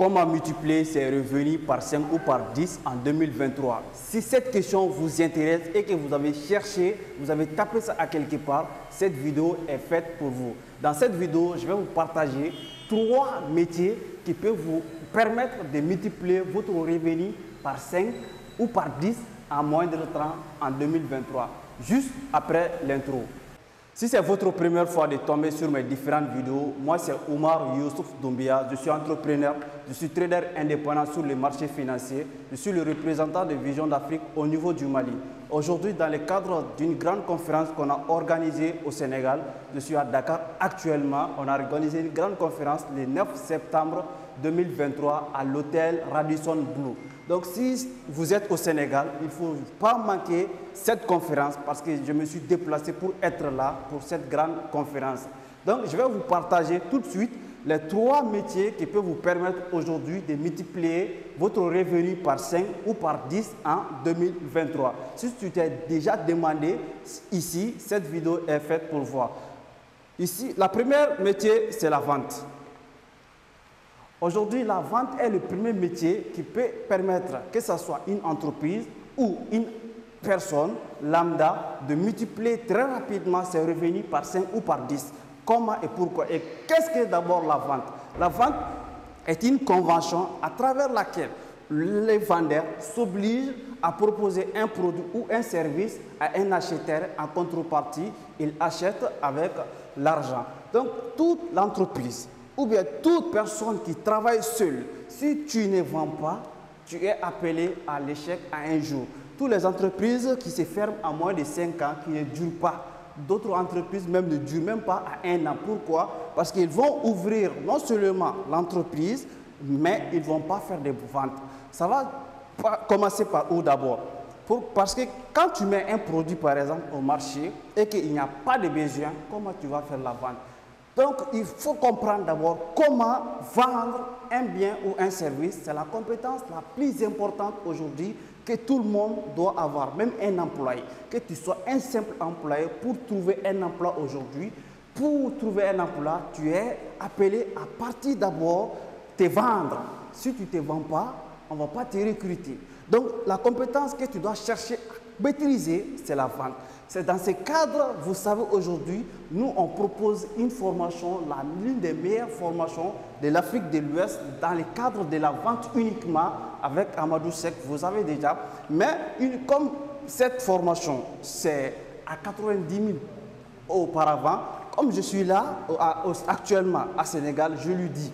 Comment multiplier ses revenus par 5 ou par 10 en 2023? Si cette question vous intéresse et que vous avez cherché, vous avez tapé ça à quelque part, cette vidéo est faite pour vous. Dans cette vidéo, je vais vous partager 3 métiers qui peuvent vous permettre de multiplier votre revenu par 5 ou par 10 en moins de temps en 2023. Juste après l'intro. Si c'est votre première fois de tomber sur mes différentes vidéos, moi c'est Oumar Youssouf Doumbia, je suis entrepreneur, je suis trader indépendant sur les marchés financiers, je suis le représentant de Vision d'Afrique au niveau du Mali. Aujourd'hui, dans le cadre d'une grande conférence qu'on a organisée au Sénégal, je suis à Dakar actuellement, on a organisé une grande conférence le 9 septembre 2023 à l'hôtel Radisson Blu. Donc si vous êtes au Sénégal, il ne faut pas manquer cette conférence parce que je me suis déplacé pour être là pour cette grande conférence. Donc je vais vous partager tout de suite les 3 métiers qui peuvent vous permettre aujourd'hui de multiplier votre revenu par 5 ou par 10 en 2023. Si tu t'es déjà demandé, ici, cette vidéo est faite pour voir. Ici, la première métier, c'est la vente. Aujourd'hui, la vente est le premier métier qui peut permettre que ce soit une entreprise ou une personne lambda de multiplier très rapidement ses revenus par 5 ou par 10. Comment et pourquoi? Et qu'est-ce que d'abord la vente? La vente est une convention à travers laquelle les vendeurs s'obligent à proposer un produit ou un service à un acheteur. En contrepartie, il achète avec l'argent. Donc, toute l'entreprise ou bien toute personne qui travaille seule, si tu ne vends pas, tu es appelé à l'échec à un jour. Toutes les entreprises qui se ferment à moins de 5 ans, qui ne durent pas, d'autres entreprises même ne durent même pas à 1 an. Pourquoi? Parce qu'ils vont ouvrir non seulement l'entreprise, mais ils ne vont pas faire des ventes. Ça va commencer par où d'abord? Parce que quand tu mets un produit par exemple au marché et qu'il n'y a pas de besoin, comment tu vas faire la vente? Donc, il faut comprendre d'abord comment vendre un bien ou un service. C'est la compétence la plus importante aujourd'hui que tout le monde doit avoir, même un employé. Que tu sois un simple employé, pour trouver un emploi aujourd'hui, pour trouver un emploi, tu es appelé à partir d'abord te vendre. Si tu ne te vends pas, on ne va pas te recruter. Donc, la compétence que tu dois chercher à maîtriser, c'est la vente. C'est dans ce cadre, vous savez, aujourd'hui, nous, on propose une formation, l'une des meilleures formations de l'Afrique de l'Ouest, dans le cadre de la vente uniquement avec Amadou Seck, vous avez déjà. Mais comme cette formation, c'est à 90 000 auparavant, comme je suis là actuellement à Sénégal, je lui dis,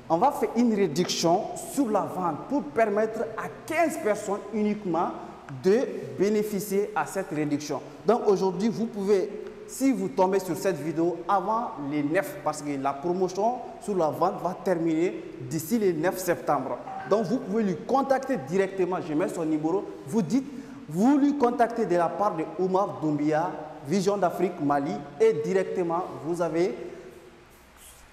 on va faire une réduction sur la vente pour permettre à 15 personnes uniquement de bénéficier à cette réduction. Donc aujourd'hui, vous pouvez, si vous tombez sur cette vidéo avant les 9, parce que la promotion sur la vente va terminer d'ici le 9 septembre. Donc vous pouvez lui contacter directement, je mets son numéro, vous lui contactez de la part de Oumar Doumbia, Vision d'Afrique Mali, et directement vous avez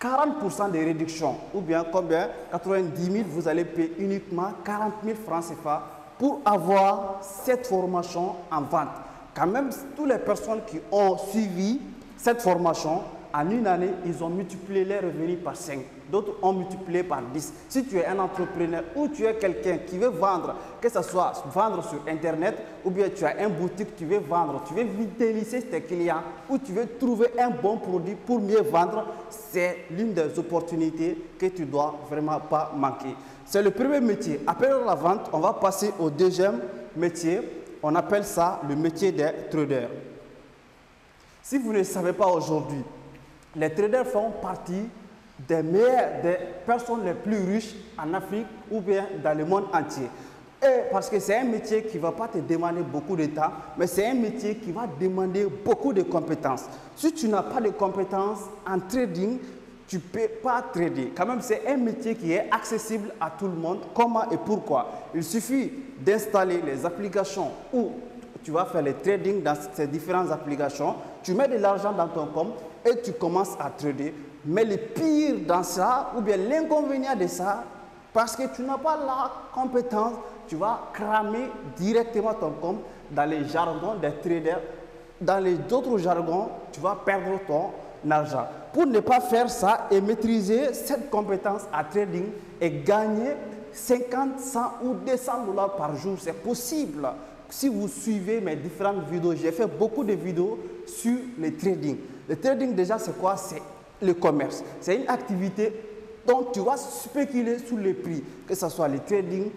40% de réduction, ou bien combien? 90 000, vous allez payer uniquement 40 000 francs CFA pour avoir cette formation en vente. Quand même, toutes les personnes qui ont suivi cette formation, en une année, ils ont multiplié les revenus par 5. D'autres ont multiplié par 10. Si tu es un entrepreneur ou tu es quelqu'un qui veut vendre, que ce soit vendre sur Internet ou bien tu as une boutique, tu veux vendre, tu veux fidéliser tes clients ou tu veux trouver un bon produit pour mieux vendre, c'est l'une des opportunités que tu ne dois vraiment pas manquer. C'est le premier métier. Après la vente, on va passer au deuxième métier. On appelle ça le métier des traders. Si vous ne savez pas aujourd'hui, les traders font partie des personnes les plus riches en Afrique ou bien dans le monde entier. Et parce que c'est un métier qui ne va pas te demander beaucoup de temps, mais c'est un métier qui va demander beaucoup de compétences. Si tu n'as pas de compétences en trading, tu ne peux pas trader. Quand même, c'est un métier qui est accessible à tout le monde. Comment et pourquoi? Il suffit d'installer les applications où tu vas faire le trading dans ces différentes applications. Tu mets de l'argent dans ton compte et tu commences à trader. Mais le pire dans ça, ou bien l'inconvénient de ça, parce que tu n'as pas la compétence, tu vas cramer directement ton compte dans les jargons des traders. Dans les autres jargons, tu vas perdre argent. Pour ne pas faire ça et maîtriser cette compétence à trading et gagner 50, 100 ou 200 dollars par jour, c'est possible. Si vous suivez mes différentes vidéos, j'ai fait beaucoup de vidéos sur le trading. Le trading déjà c'est quoi? C'est le commerce. C'est une activité dont tu vas spéculer sur les prix, que ce soit le trading,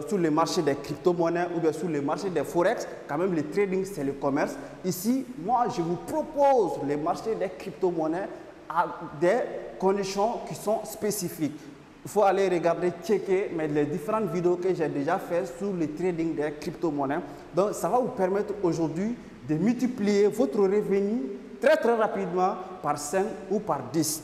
sur le marché des crypto-monnaies ou bien sur le marché des forex. Quand même le trading c'est le commerce. Ici, moi je vous propose le marché des crypto-monnaies à des conditions qui sont spécifiques. Il faut aller regarder, checker les différentes vidéos que j'ai déjà faites sur le trading des crypto-monnaies. Donc ça va vous permettre aujourd'hui de multiplier votre revenu très rapidement par 5 ou par 10.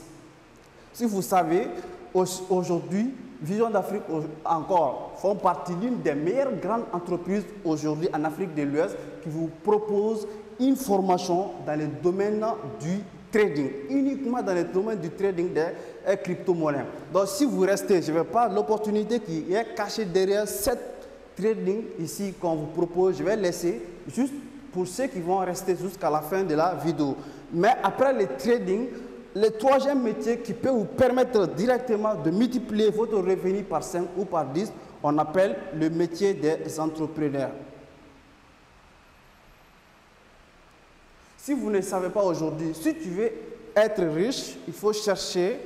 Si vous savez, aujourd'hui, Vision d'Afrique encore font partie d'une des meilleures grandes entreprises aujourd'hui en Afrique de l'Ouest qui vous propose une formation dans le domaine du trading, uniquement dans le domaine du trading des crypto-monnaies. Donc si vous restez, je ne vais pas l'opportunité qui est cachée derrière cette trading ici qu'on vous propose, je vais laisser juste pour ceux qui vont rester jusqu'à la fin de la vidéo. Mais après le trading, le troisième métier qui peut vous permettre directement de multiplier votre revenu par 5 ou par 10, on appelle le métier des entrepreneurs. Si vous ne savez pas aujourd'hui, si tu veux être riche, il faut chercher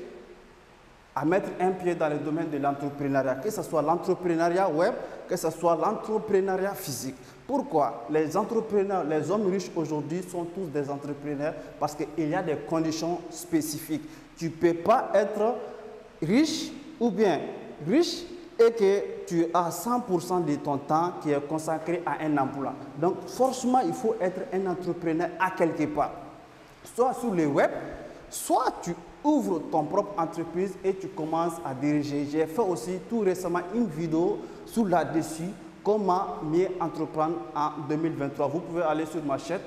à mettre un pied dans le domaine de l'entrepreneuriat, que ce soit l'entrepreneuriat web, que ce soit l'entrepreneuriat physique. Pourquoi? Les entrepreneurs, les hommes riches aujourd'hui sont tous des entrepreneurs parce qu'il y a des conditions spécifiques. Tu ne peux pas être riche ou bien riche et que tu as 100% de ton temps qui est consacré à un emploi. Donc forcément, il faut être un entrepreneur à quelque part. Soit sur le web, soit tu ouvres ton propre entreprise et tu commences à diriger. J'ai fait aussi tout récemment une vidéo sur là-dessus, comment mieux entreprendre en 2023. Vous pouvez aller sur ma chaîne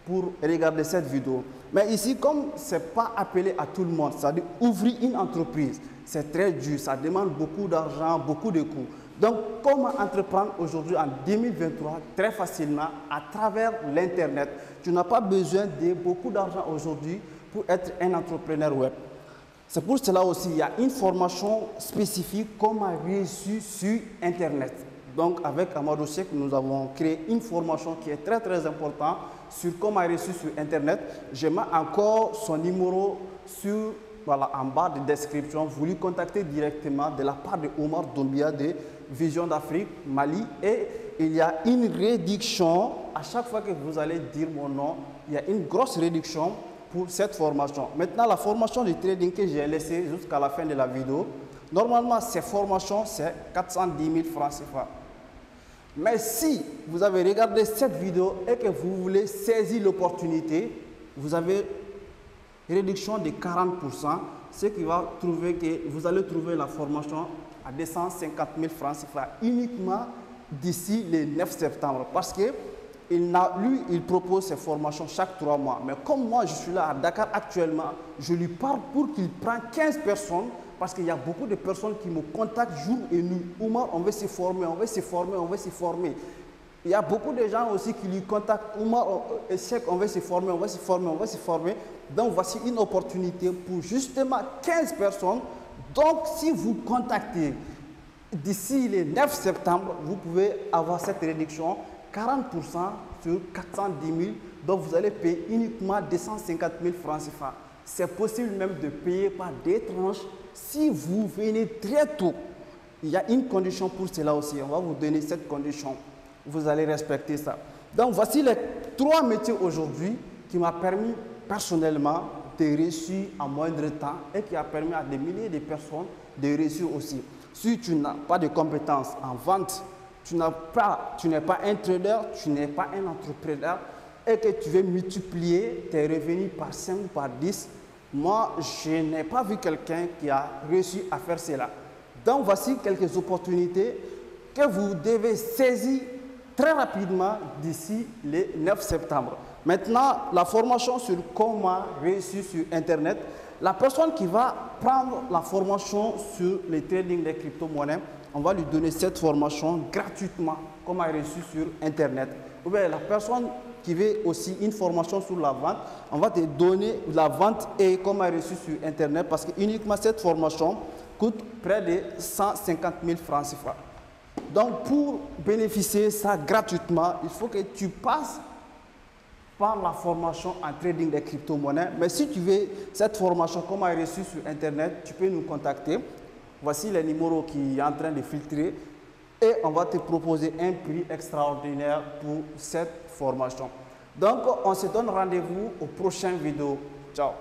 pour regarder cette vidéo. Mais ici, comme ce n'est pas appelé à tout le monde, c'est-à-dire ouvrir une entreprise, c'est très dur, ça demande beaucoup d'argent, beaucoup de coûts. Donc, comment entreprendre aujourd'hui en 2023 très facilement à travers l'Internet? Tu n'as pas besoin de beaucoup d'argent aujourd'hui pour être un entrepreneur web. C'est pour cela aussi qu'il y a une formation spécifique comment réussir sur Internet. Donc, avec Amadou Cheikh, nous avons créé une formation qui est très importante sur comment réussir sur Internet. Je mets encore son numéro sur, voilà, en bas de description. Vous lui contactez directement de la part de Omar Doumbia de Vision d'Afrique, Mali. Et il y a une réduction. À chaque fois que vous allez dire mon nom, il y a une grosse réduction pour cette formation. Maintenant, la formation de trading que j'ai laissée jusqu'à la fin de la vidéo, normalement, ces formations, c'est 410 000 francs CFA. Mais si vous avez regardé cette vidéo et que vous voulez saisir l'opportunité, vous avez réduction de 40%, ce qui va trouver que vous allez trouver la formation à 250 000 francs CFA uniquement d'ici le 9 septembre. Parce que lui, il propose ses formations chaque 3 mois. Mais comme moi, je suis là à Dakar actuellement, je lui parle pour qu'il prenne 15 personnes. Parce qu'il y a beaucoup de personnes qui me contactent jour et nuit. Oumar, on veut se former, on veut se former, on veut se former. Il y a beaucoup de gens aussi qui lui contactent. Oumar, Cheikh, on veut se former, on veut se former, on veut se former. Donc voici une opportunité pour justement 15 personnes. Donc si vous contactez d'ici le 9 septembre, vous pouvez avoir cette réduction 40% sur 410 000. Donc vous allez payer uniquement 250 000 francs CFA. C'est possible même de payer par des tranches. Si vous venez très tôt, il y a une condition pour cela aussi. On va vous donner cette condition. Vous allez respecter ça. Donc, voici les 3 métiers aujourd'hui qui m'ont permis personnellement de réussir en moindre temps et qui a permis à des milliers de personnes de réussir aussi. Si tu n'as pas de compétences en vente, tu n'es pas un trader, tu n'es pas un entrepreneur et que tu veux multiplier tes revenus par 5 ou par 10, moi, je n'ai pas vu quelqu'un qui a réussi à faire cela. Donc, voici quelques opportunités que vous devez saisir très rapidement d'ici le 9 septembre. Maintenant, la formation sur comment réussir sur Internet. La personne qui va prendre la formation sur le trading des crypto-monnaies, on va lui donner cette formation gratuitement, comment réussir sur Internet. Ou bien la personne qui veut aussi une formation sur la vente, on va te donner la vente et comment reçu sur Internet parce que uniquement cette formation coûte près de 150 000 francs CFA. Donc, pour bénéficier de ça gratuitement, il faut que tu passes par la formation en trading des crypto-monnaies. Mais si tu veux cette formation, comment elle est reçue sur Internet, tu peux nous contacter. Voici les numéros qui est en train de filtrer et on va te proposer un prix extraordinaire pour cette formation. Donc, on se donne rendez-vous aux prochaines vidéos. Ciao!